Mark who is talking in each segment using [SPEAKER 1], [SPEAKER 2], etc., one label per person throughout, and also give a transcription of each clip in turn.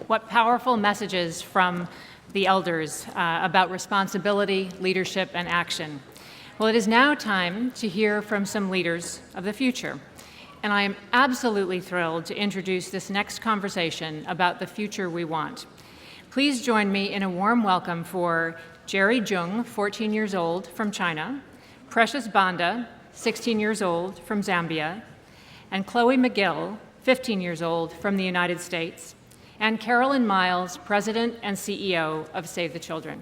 [SPEAKER 1] What powerful messages from the elders about responsibility, leadership, and action. Well, it is now time to hear from some leaders of the future. And I am absolutely thrilled to introduce this next conversation about the future we want. Please join me in a warm welcome for Jerry Jung, 14 years old, from China, Precious Banda, 16 years old, from Zambia, and Chloe McGill, 15 years old, from the United States, and Carolyn Miles, President and CEO of Save the Children.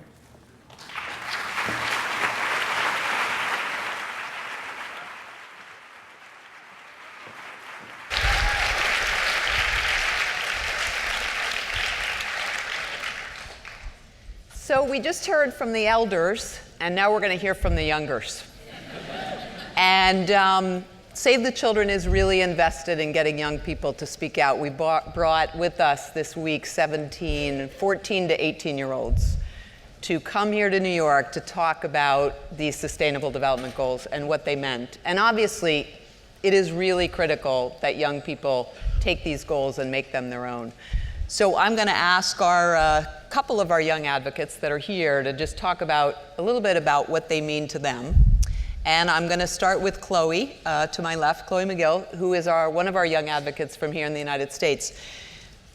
[SPEAKER 2] So we just heard from the elders, and now we're going to hear from the youngers. And Save the Children is really invested in getting young people to speak out. We brought with us this week 14 to 18-year-olds to come here to New York to talk about these Sustainable Development Goals and what they meant. And obviously, it is really critical that young people take these goals and make them their own. So I'm going to ask our couple of our young advocates that are here to just talk about a little bit about what they mean to them. And I'm going to start with Chloe, to my left, Chloe McGill, who is one of our young advocates from here in the United States.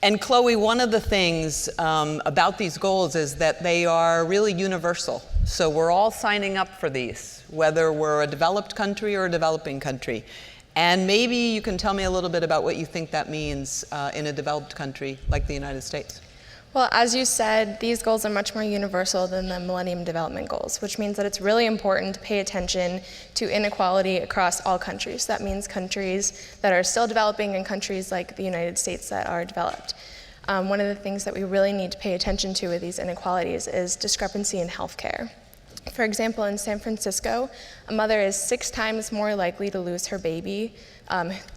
[SPEAKER 2] And Chloe, one of the things about these goals is that they are really universal. So we're all signing up for these, whether we're a developed country or a developing country. And maybe you can tell me a little bit about what you think that means in a developed country like the United States.
[SPEAKER 3] Well, as you said, these goals are much more universal than the Millennium Development Goals, which means that it's really important to pay attention to inequality across all countries. That means countries that are still developing and countries like the United States that are developed. One of the things that we really need to pay attention to with these inequalities is discrepancy in healthcare. For example, in San Francisco, a mother is 6 times more likely to lose her baby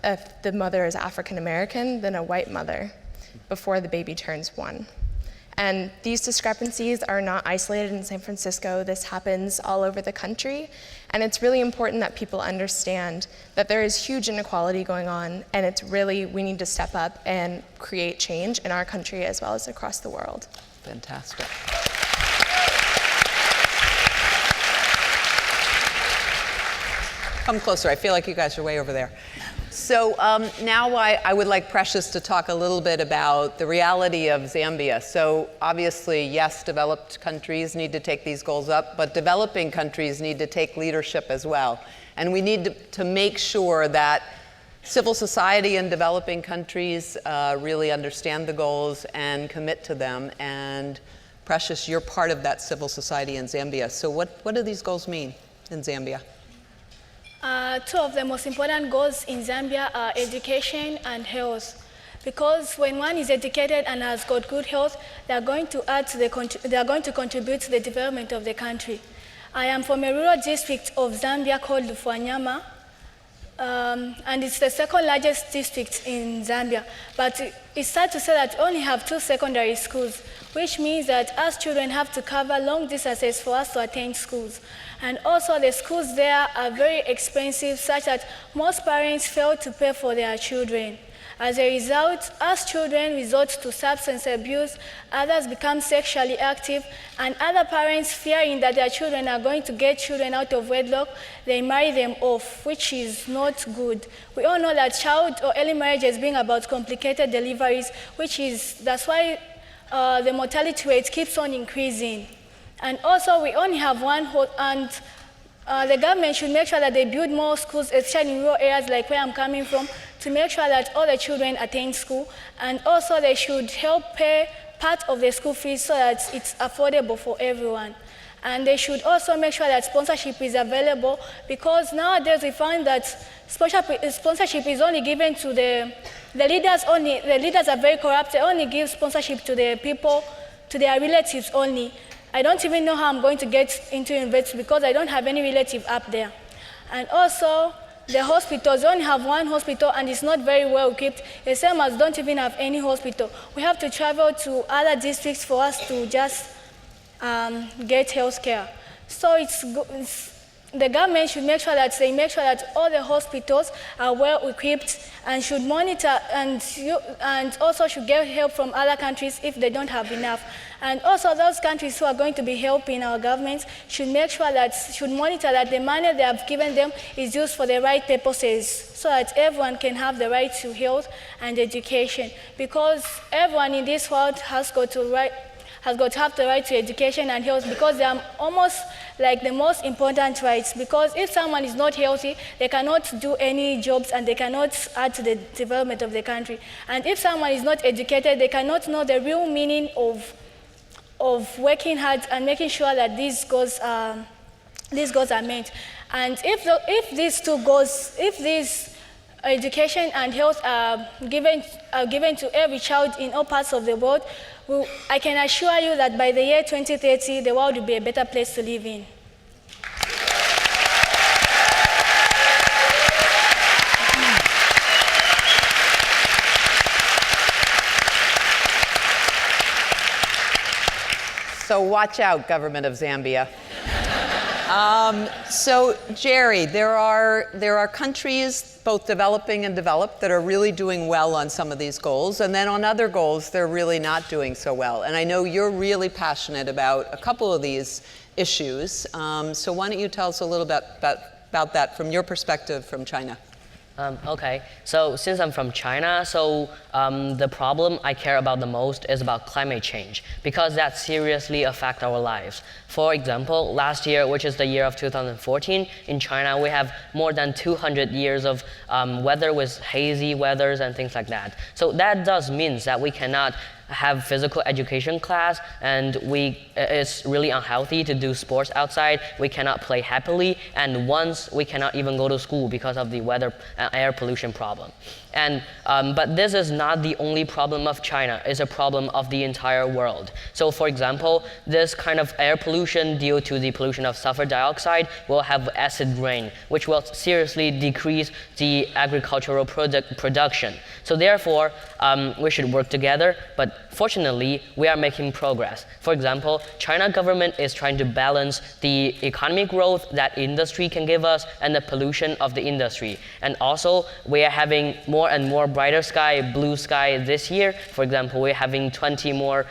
[SPEAKER 3] if the mother is African American than a white mother before the baby turns 1. And these discrepancies are not isolated in San Francisco. This happens all over the country. And it's really important that people understand that there is huge inequality going on, and it's really, we need to step up and create change in our country as well as across the world.
[SPEAKER 2] Fantastic. Come closer. I feel like you guys are way over there. So now I would like Precious to talk a little bit about the reality of Zambia. So obviously, yes, developed countries need to take these goals up, but developing countries need to take leadership as well. And we need to make sure that civil society in developing countries really understand the goals and commit to them. And Precious, you're part of that civil society in Zambia. So what do these goals mean in Zambia?
[SPEAKER 4] 2 of the most important goals in Zambia are education and health. Because when one is educated and has got good health, they are going to contribute to the development of the country. I am from a rural district of Zambia called Lufuanyama, and it's the 2nd largest district in Zambia. But it's sad to say that we only have 2 secondary schools, which means that us children have to cover long distances for us to attend schools. And also the schools there are very expensive, such that most parents fail to pay for their children. As a result, us children resort to substance abuse, others become sexually active, and other parents, fearing that their children are going to get children out of wedlock, they marry them off, which is not good. We all know that child or early marriages bring about complicated deliveries, that's why the mortality rate keeps on increasing. And also, we only have one and the government should make sure that they build more schools, especially in rural areas like where I'm coming from, to make sure that all the children attend school. And also, they should help pay part of the school fees so that it's affordable for everyone. And they should also make sure that sponsorship is available, because nowadays we find that sponsorship is only given to the leaders only. The leaders are very corrupt. They only give sponsorship to the people, to their relatives only. I don't even know how I'm going to get into university because I don't have any relative up there. And also, the hospitals, we only have one hospital and it's not very well equipped. The same as don't even have any hospital. We have to travel to other districts for us to just get health care. So the government should make sure that all the hospitals are well equipped and should monitor and also should get help from other countries if they don't have enough. And also those countries who are going to be helping our governments should monitor that the money they have given them is used for the right purposes so that everyone can have the right to health and education. Because everyone in this world has got to have the right to education and health because they are almost like the most important rights. Because if someone is not healthy, they cannot do any jobs and they cannot add to the development of the country. And if someone is not educated, they cannot know the real meaning of working hard and making sure that these goals are met. And if these two goals, if these education and health are given to every child in all parts of the world, I can assure you that by the year 2030, the world will be a better place to live in.
[SPEAKER 2] So watch out, government of Zambia. So Jerry, there are countries, both developing and developed, that are really doing well on some of these goals, and then on other goals, they're really not doing so well. And I know you're really passionate about a couple of these issues. So why don't you tell us a little bit about that from your perspective from China?
[SPEAKER 5] Okay, so since I'm from China, the problem I care about the most is about climate change because that seriously affects our lives. For example, last year, which is the year of 2014, in China we have more than 200 years of weather with hazy weathers and things like that. So that does mean that we cannot have physical education class, and it's really unhealthy to do sports outside. We cannot play happily, and once we cannot even go to school because of the weather air pollution problem. And but this is not the only problem of China. It's a problem of the entire world. So for example, this kind of air pollution due to the pollution of sulfur dioxide will have acid rain, which will seriously decrease the agricultural production. So therefore, we should work together, but fortunately, we are making progress. For example, China government is trying to balance the economic growth that industry can give us and the pollution of the industry. And also, we are having more and more brighter sky, blue sky this year. For example, we're having 20 more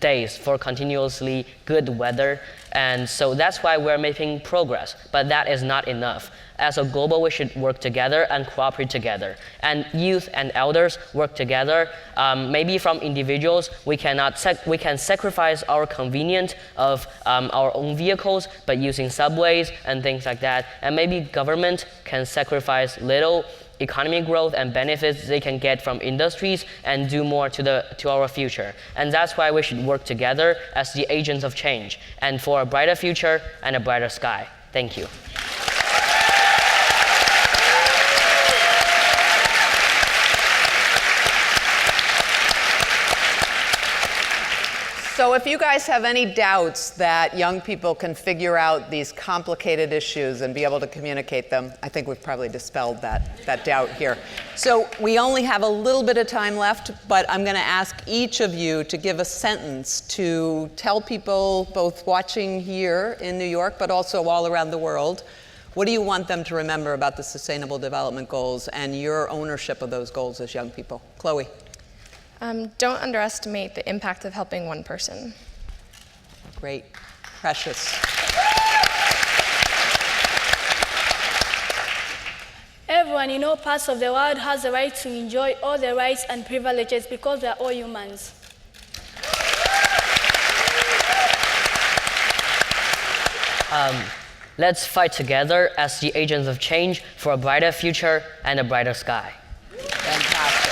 [SPEAKER 5] days for continuously good weather. And so that's why we're making progress, but that is not enough. As a global, we should work together and cooperate together. And youth and elders work together. Maybe from individuals, we can sacrifice our convenience of our own vehicles, but using subways and things like that. And maybe government can sacrifice little economic growth and benefits they can get from industries and do more to our future. And that's why we should work together as the agents of change and for a brighter future and a brighter sky. Thank you.
[SPEAKER 2] So if you guys have any doubts that young people can figure out these complicated issues and be able to communicate them, I think we've probably dispelled that doubt here. So we only have a little bit of time left, but I'm going to ask each of you to give a sentence to tell people, both watching here in New York, but also all around the world, what do you want them to remember about the Sustainable Development Goals and your ownership of those goals as young people? Chloe.
[SPEAKER 3] Don't underestimate the impact of helping one person.
[SPEAKER 2] Great. Precious.
[SPEAKER 4] Everyone in all parts of the world has the right to enjoy all the rights and privileges because we are all humans.
[SPEAKER 5] Let's fight together as the agents of change for a brighter future and a brighter sky.
[SPEAKER 2] Fantastic.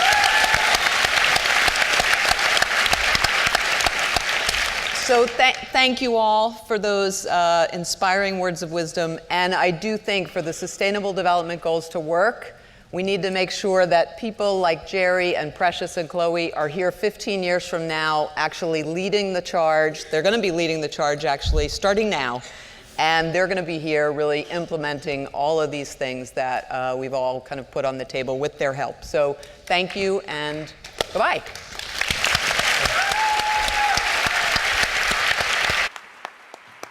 [SPEAKER 2] So thank you all for those inspiring words of wisdom. And I do think for the Sustainable Development Goals to work, we need to make sure that people like Jerry and Precious and Chloe are here 15 years from now actually leading the charge. They're going to be leading the charge actually starting now. And they're going to be here really implementing all of these things that we've all kind of put on the table with their help. So thank you and goodbye.